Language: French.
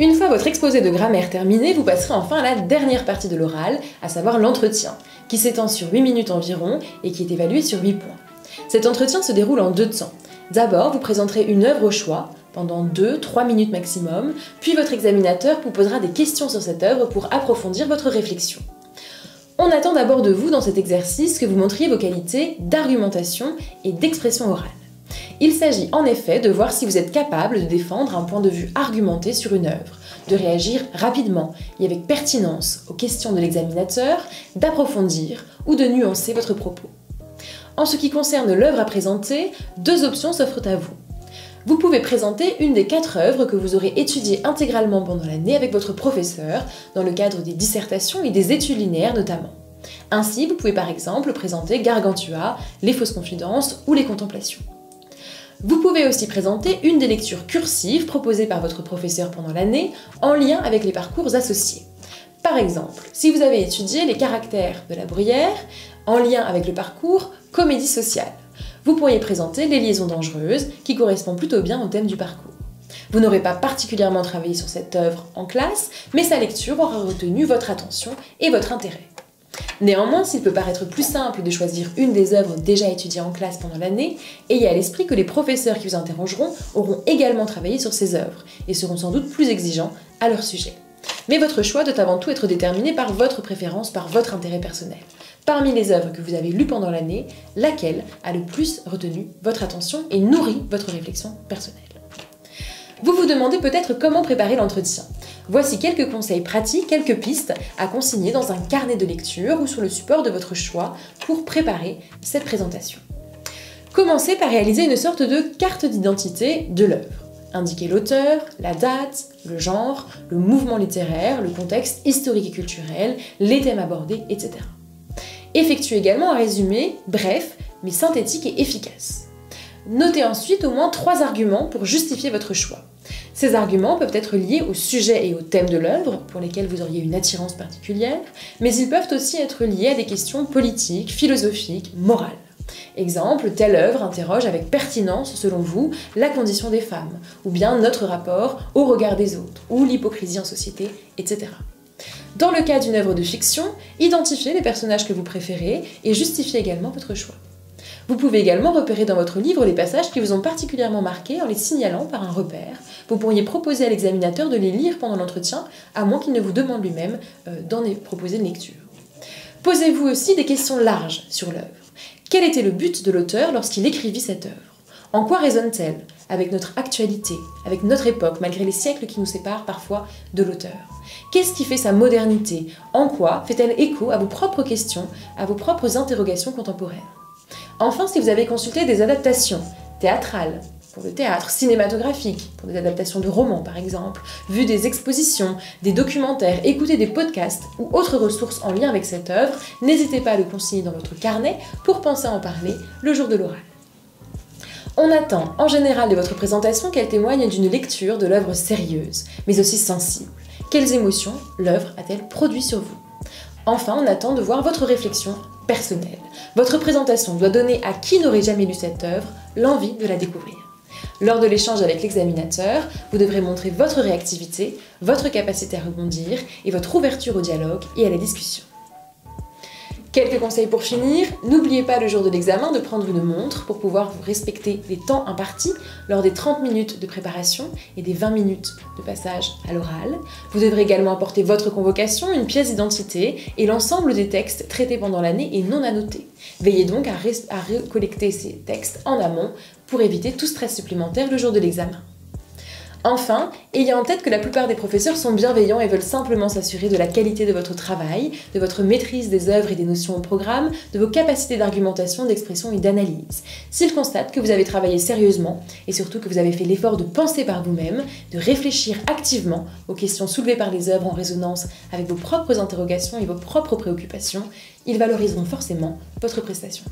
Une fois votre exposé de grammaire terminé, vous passerez enfin à la dernière partie de l'oral, à savoir l'entretien, qui s'étend sur 8 minutes environ et qui est évalué sur 8 points. Cet entretien se déroule en 2 temps. D'abord, vous présenterez une œuvre au choix, pendant 2-3 minutes maximum, puis votre examinateur vous posera des questions sur cette œuvre pour approfondir votre réflexion. On attend d'abord de vous dans cet exercice que vous montriez vos qualités d'argumentation et d'expression orale. Il s'agit en effet de voir si vous êtes capable de défendre un point de vue argumenté sur une œuvre, de réagir rapidement et avec pertinence aux questions de l'examinateur, d'approfondir ou de nuancer votre propos. En ce qui concerne l'œuvre à présenter, 2 options s'offrent à vous. Vous pouvez présenter une des 4 œuvres que vous aurez étudiées intégralement pendant l'année avec votre professeur, dans le cadre des dissertations et des études linéaires notamment. Ainsi, vous pouvez par exemple présenter Gargantua, Les fausses confidences ou Les contemplations. Vous pouvez aussi présenter une des lectures cursives proposées par votre professeur pendant l'année en lien avec les parcours associés. Par exemple, si vous avez étudié les caractères de La Bruyère en lien avec le parcours comédie sociale, vous pourriez présenter Les liaisons dangereuses qui correspond plutôt bien au thème du parcours. Vous n'aurez pas particulièrement travaillé sur cette œuvre en classe, mais sa lecture aura retenu votre attention et votre intérêt. Néanmoins, s'il peut paraître plus simple de choisir une des œuvres déjà étudiées en classe pendant l'année, ayez à l'esprit que les professeurs qui vous interrogeront auront également travaillé sur ces œuvres et seront sans doute plus exigeants à leur sujet. Mais votre choix doit avant tout être déterminé par votre préférence, par votre intérêt personnel. Parmi les œuvres que vous avez lues pendant l'année, laquelle a le plus retenu votre attention et nourri votre réflexion personnelle? Vous vous demandez peut-être comment préparer l'entretien. Voici quelques conseils pratiques, quelques pistes à consigner dans un carnet de lecture ou sur le support de votre choix pour préparer cette présentation. Commencez par réaliser une sorte de carte d'identité de l'œuvre. Indiquez l'auteur, la date, le genre, le mouvement littéraire, le contexte historique et culturel, les thèmes abordés, etc. Effectuez également un résumé bref, mais synthétique et efficace. Notez ensuite au moins 3 arguments pour justifier votre choix. Ces arguments peuvent être liés au sujet et au thème de l'œuvre, pour lesquels vous auriez une attirance particulière, mais ils peuvent aussi être liés à des questions politiques, philosophiques, morales. Exemple, telle œuvre interroge avec pertinence, selon vous, la condition des femmes, ou bien notre rapport au regard des autres, ou l'hypocrisie en société, etc. Dans le cas d'une œuvre de fiction, identifiez les personnages que vous préférez et justifiez également votre choix. Vous pouvez également repérer dans votre livre les passages qui vous ont particulièrement marqué en les signalant par un repère. Vous pourriez proposer à l'examinateur de les lire pendant l'entretien, à moins qu'il ne vous demande lui-même d'en proposer une lecture. Posez-vous aussi des questions larges sur l'œuvre. Quel était le but de l'auteur lorsqu'il écrivit cette œuvre? En quoi résonne-t-elle avec notre actualité, avec notre époque, malgré les siècles qui nous séparent parfois de l'auteur? Qu'est-ce qui fait sa modernité? En quoi fait-elle écho à vos propres questions, à vos propres interrogations contemporaines? Enfin, si vous avez consulté des adaptations théâtrales, pour le théâtre, cinématographique, pour des adaptations de romans par exemple, vu des expositions, des documentaires, écouté des podcasts ou autres ressources en lien avec cette œuvre, n'hésitez pas à le consigner dans votre carnet pour penser à en parler le jour de l'oral. On attend en général de votre présentation qu'elle témoigne d'une lecture de l'œuvre sérieuse, mais aussi sensible. Quelles émotions l'œuvre a-t-elle produit sur vous? Enfin, on attend de voir votre réflexion personnelle. Votre présentation doit donner à qui n'aurait jamais lu cette œuvre l'envie de la découvrir. Lors de l'échange avec l'examinateur, vous devrez montrer votre réactivité, votre capacité à rebondir et votre ouverture au dialogue et à la discussion. Quelques conseils pour finir, n'oubliez pas le jour de l'examen de prendre une montre pour pouvoir vous respecter les temps impartis lors des 30 minutes de préparation et des 20 minutes de passage à l'oral. Vous devrez également apporter votre convocation, une pièce d'identité et l'ensemble des textes traités pendant l'année et non annotés. Veillez donc à recollecter ces textes en amont pour éviter tout stress supplémentaire le jour de l'examen. Enfin, ayez en tête que la plupart des professeurs sont bienveillants et veulent simplement s'assurer de la qualité de votre travail, de votre maîtrise des œuvres et des notions au programme, de vos capacités d'argumentation, d'expression et d'analyse. S'ils constatent que vous avez travaillé sérieusement et surtout que vous avez fait l'effort de penser par vous-même, de réfléchir activement aux questions soulevées par les œuvres en résonance avec vos propres interrogations et vos propres préoccupations, ils valoriseront forcément votre prestation.